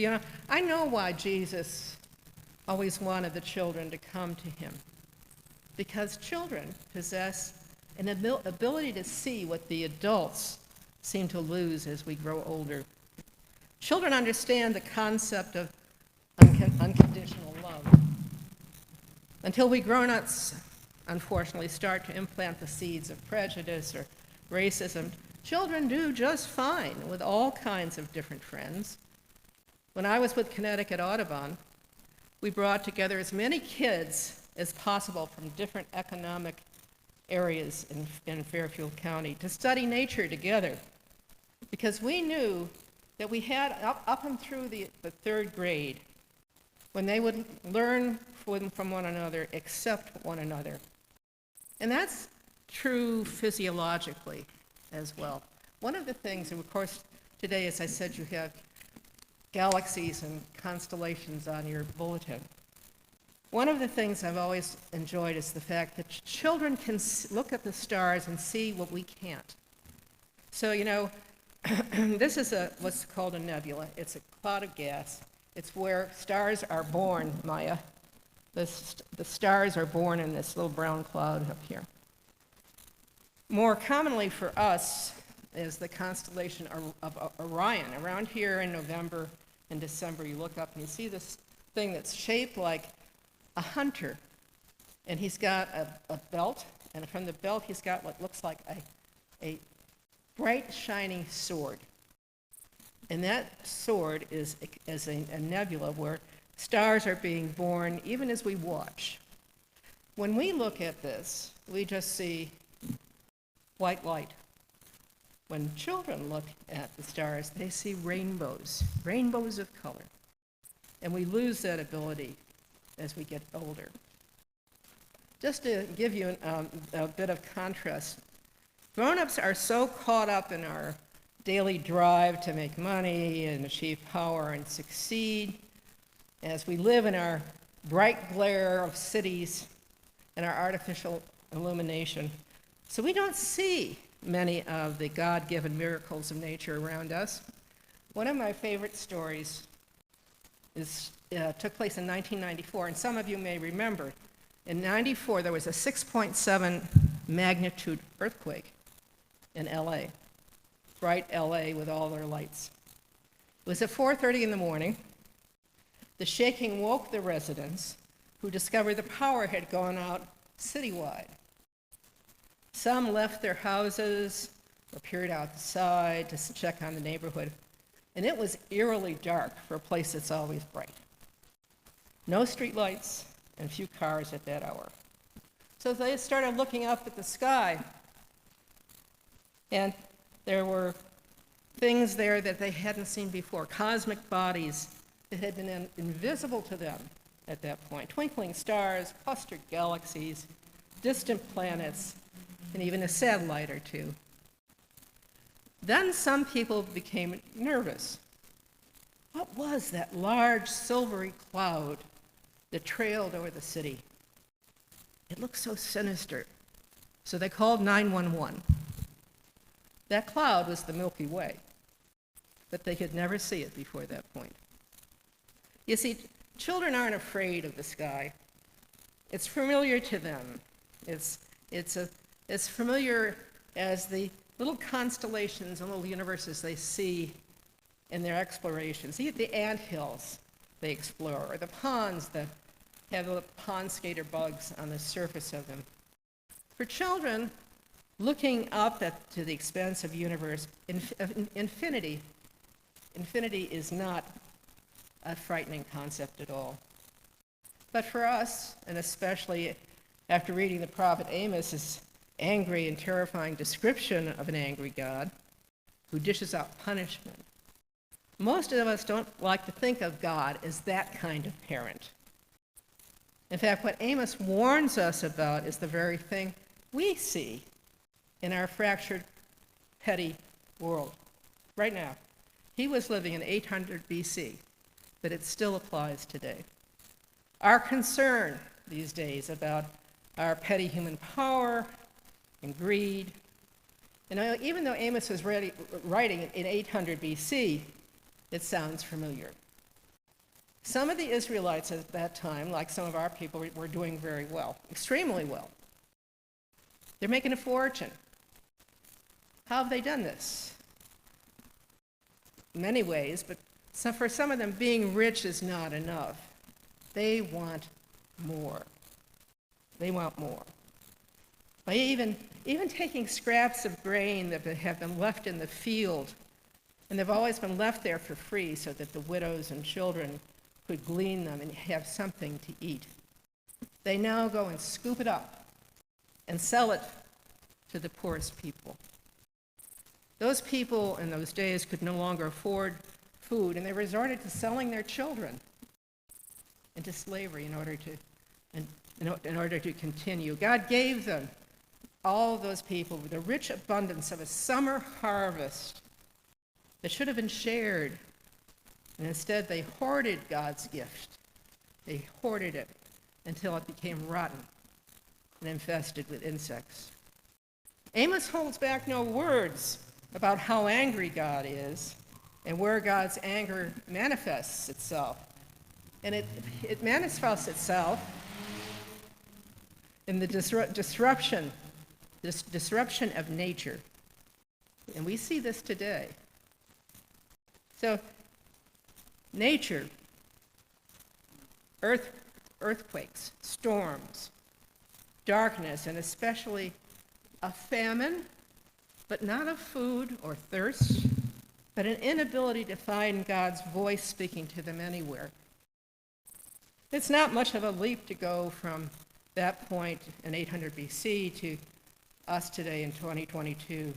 But I know why Jesus always wanted the children to come to him. Because children possess an ability to see what the adults seem to lose as we grow older. Children understand the concept of unconditional love. Until we grown-ups, unfortunately, start to implant the seeds of prejudice or racism, children do just fine with all kinds of different friends. When I was with Connecticut Audubon, we brought together as many kids as possible from different economic areas in Fairfield County to study nature together, because we knew that we had, up and through the third grade, when they would learn from one another, accept one another. And that's true physiologically as well. One of the things, and of course today, as I said, you have galaxies and constellations on your bulletin. One of the things I've always enjoyed is the fact that children can look at the stars and see what we can't. So, this is what's called a nebula. It's a cloud of gas. It's where stars are born, Maya. The stars are born in this little brown cloud up here. More commonly for us is the constellation of Orion. Around here in November and December, you look up and you see this thing that's shaped like a hunter. And he's got a belt, and from the belt he's got what looks like a bright, shining sword. And that sword is a nebula where stars are being born even as we watch. When we look at this, we just see white light. When children look at the stars, they see rainbows of color. And we lose that ability as we get older. Just to give you a bit of contrast, grown-ups are so caught up in our daily drive to make money and achieve power and succeed as we live in our bright glare of cities and our artificial illumination. So we don't see many of the God-given miracles of nature around us. One of my favorite stories took place in 1994, and some of you may remember. In 94, there was a 6.7 magnitude earthquake in LA, bright LA with all their lights. It was at 4:30 in the morning. The shaking woke the residents, who discovered the power had gone out citywide. Some left their houses or peered outside to check on the neighborhood, and it was eerily dark for a place that's always bright. No street lights and few cars at that hour. So they started looking up at the sky, and there were things there that they hadn't seen before, cosmic bodies that had been invisible to them at that point, twinkling stars, clustered galaxies, distant planets, and even a satellite or two. Then some people became nervous. What was that large silvery cloud that trailed over the city? It looked so sinister. So they called 911. That cloud was the Milky Way, but they could never see it before that point. You see, children aren't afraid of the sky. It's familiar to them. It's familiar as the little constellations and little universes they see in their explorations. See the anthills they explore, or the ponds that have the pond skater bugs on the surface of them. For children, looking up to the expanse of universe, infinity is not a frightening concept at all. But for us, and especially after reading the prophet Amos's angry and terrifying description of an angry God who dishes out punishment, most of us don't like to think of God as that kind of parent. In fact, what Amos warns us about is the very thing we see in our fractured, petty world right now. He was living in 800 BC, but it still applies today. Our concern these days about our petty human power and greed, and even though Amos was writing in 800 BC, it sounds familiar. Some of the Israelites at that time, like some of our people, were doing very well, extremely well. They're making a fortune. How have they done this? In many ways, but for some of them, being rich is not enough. They want more. They want more. By even taking scraps of grain that have been left in the field, and they've always been left there for free so that the widows and children could glean them and have something to eat. They now go and scoop it up and sell it to the poorest people. Those people in those days could no longer afford food, and they resorted to selling their children into slavery in order to continue. God gave them, all of those people, the rich abundance of a summer harvest that should have been shared. And instead, they hoarded God's gift. They hoarded it until it became rotten and infested with insects. Amos holds back no words about how angry God is and where God's anger manifests itself. And it manifests itself in the disruption of nature. And we see this today. So, nature, earthquakes, storms, darkness, and especially a famine, but not of food or thirst, but an inability to find God's voice speaking to them anywhere. It's not much of a leap to go from that point in 800 BC to us today in 2022.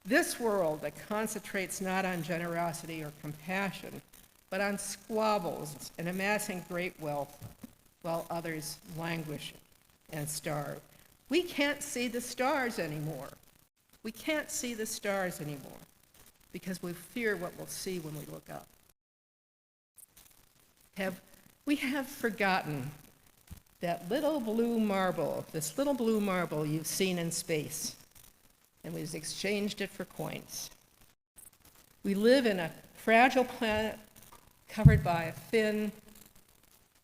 This world that concentrates not on generosity or compassion, but on squabbles and amassing great wealth while others languish and starve. We can't see the stars anymore. We can't see the stars anymore because we fear what we'll see when we look up. We have forgotten that little blue marble, this little blue marble you've seen in space, and we've exchanged it for coins. We live in a fragile planet covered by a thin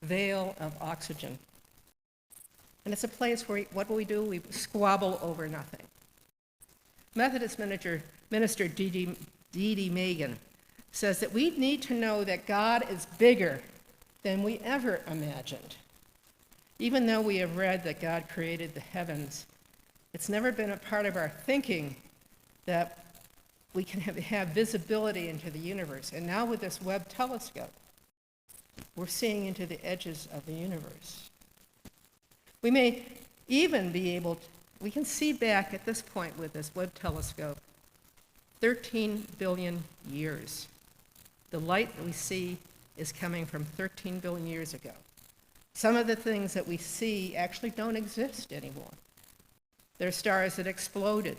veil of oxygen. And it's a place where, what do? We squabble over nothing. Methodist minister Dee Megan says that we need to know that God is bigger than we ever imagined. Even though we have read that God created the heavens, it's never been a part of our thinking that we can have visibility into the universe. And now with this Webb telescope, we're seeing into the edges of the universe. We may even be able to, we can see back at this point with this Webb telescope 13 billion years. The light that we see is coming from 13 billion years ago. Some of the things that we see actually don't exist anymore. There are stars that exploded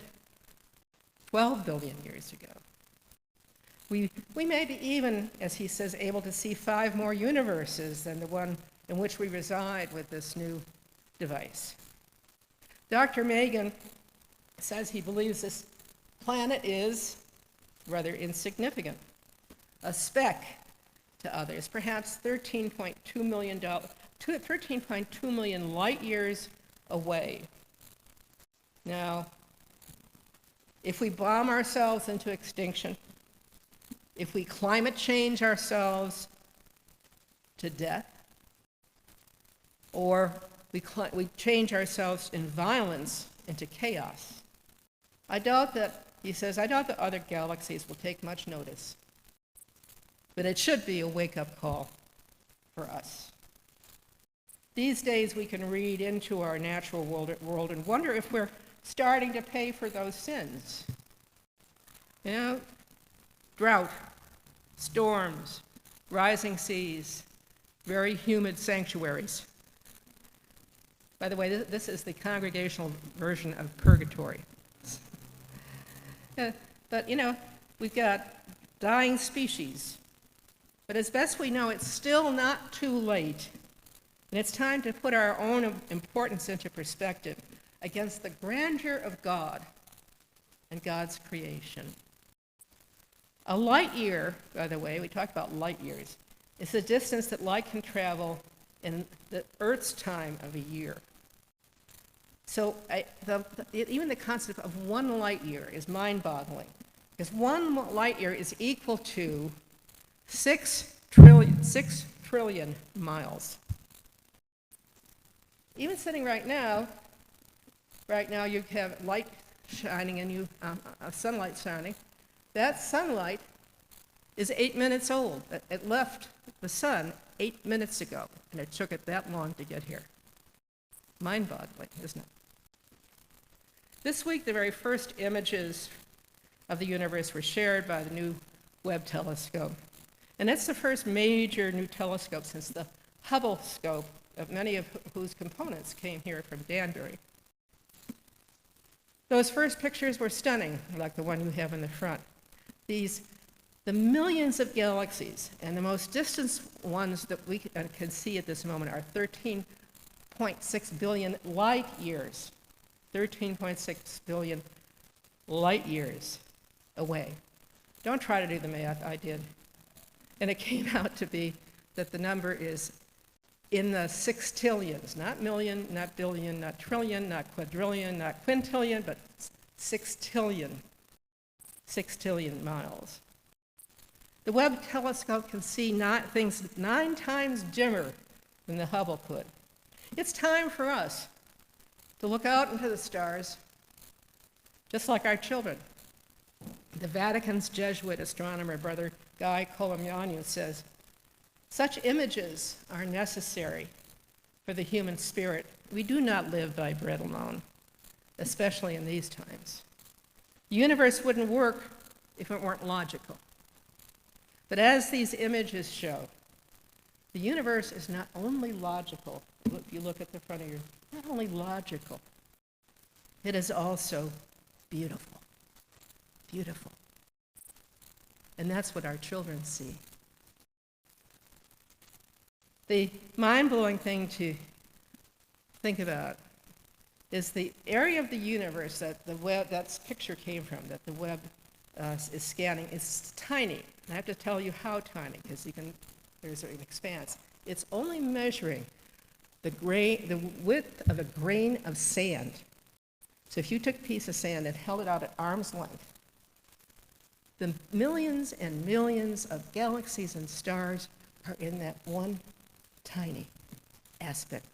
12 billion years ago. We may be even, as he says, able to see 5 more universes than the one in which we reside with this new device. Dr. Megan says he believes this planet is rather insignificant, a speck to others, perhaps 13.2 million light years away. Now, if we bomb ourselves into extinction, if we climate change ourselves to death, or we change ourselves in violence into chaos, I doubt that other galaxies will take much notice. But it should be a wake-up call for us. These days we can read into our natural world and wonder if we're starting to pay for those sins. You know, drought, storms, rising seas, very humid sanctuaries. By the way, this is the Congregational version of purgatory. But, you know, we've got dying species. But as best we know, it's still not too late. And it's time to put our own importance into perspective against the grandeur of God and God's creation. A light year, by the way, we talk about light years, It's the distance that light can travel in the Earth's time of a year. So even the concept of 1 light year is mind-boggling, because 1 light year is equal to 6 trillion miles. Even sitting right now you have light shining and sunlight shining. That sunlight is 8 minutes old. It left the sun 8 minutes ago, and it took it that long to get here. Mind-boggling, isn't it? This week, the very first images of the universe were shared by the new Webb telescope. And that's the first major new telescope since the Hubble scope, of many of whose components came here from Danbury. Those first pictures were stunning, like the one you have in the front. The millions of galaxies, and the most distant ones that we can see at this moment are 13.6 billion light years. 13.6 billion light years away. Don't try to do the math, I did. And it came out to be that the number is in the sextillions, not million, not billion, not trillion, not quadrillion, not quintillion, but sextillion miles. The Webb telescope can see things 9 times dimmer than the Hubble could. It's time for us to look out into the stars, just like our children. The Vatican's Jesuit astronomer, Brother Guy Colomiagno, says, "Such images are necessary for the human spirit. We do not live by bread alone, especially in these times. The universe wouldn't work if it weren't logical. But as these images show, the universe is not only logical, if you look at the front of your, not only logical, it is also beautiful. Beautiful. And that's what our children see. The mind-blowing thing to think about is the area of the universe that the Webb, that picture came from, that the Webb is scanning, is tiny. And I have to tell you how tiny, because there's an expanse. It's only measuring the width of a grain of sand. So if you took a piece of sand and held it out at arm's length, the millions and millions of galaxies and stars are in that one tiny aspect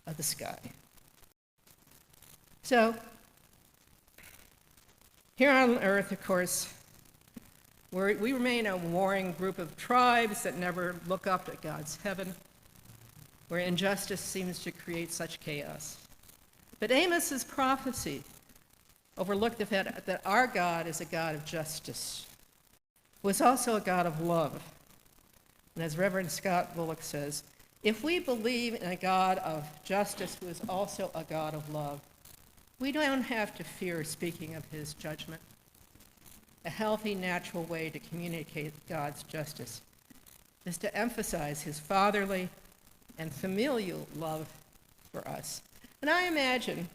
of the sky. So, here on Earth, of course, we remain a warring group of tribes that never look up at God's heaven, where injustice seems to create such chaos. But Amos's prophecy overlooked the fact that our God is a God of justice, who is also a God of love. And as Reverend Scott Bullock says, if we believe in a God of justice who is also a God of love, we don't have to fear speaking of his judgment. A healthy, natural way to communicate God's justice is to emphasize his fatherly and familial love for us. And I imagine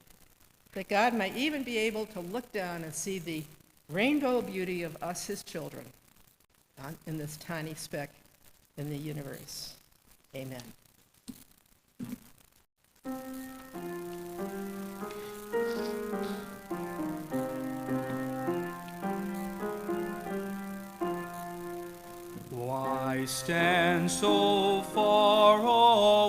that God might even be able to look down and see the rainbow beauty of us, his children, in this tiny speck in the universe. Amen. Why stand so far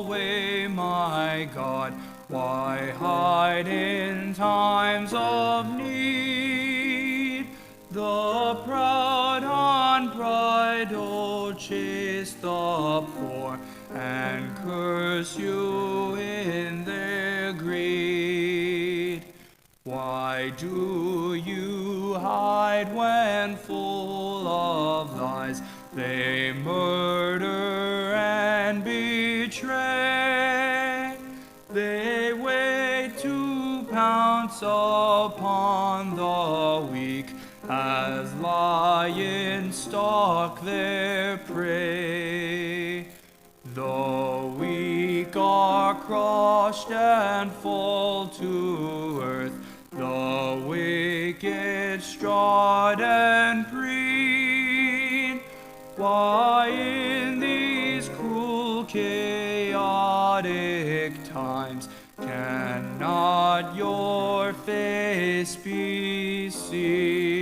away, my God? Why hide in times of need? The proud unbridled chase the poor and curse you in their greed. Why do you hide when full of lies they murder and betray? They wait to pounce upon the weak as lions stalk their prey. The weak are crushed and fall to earth, the wicked strut and preen. Why in the chaotic times, cannot your face be seen?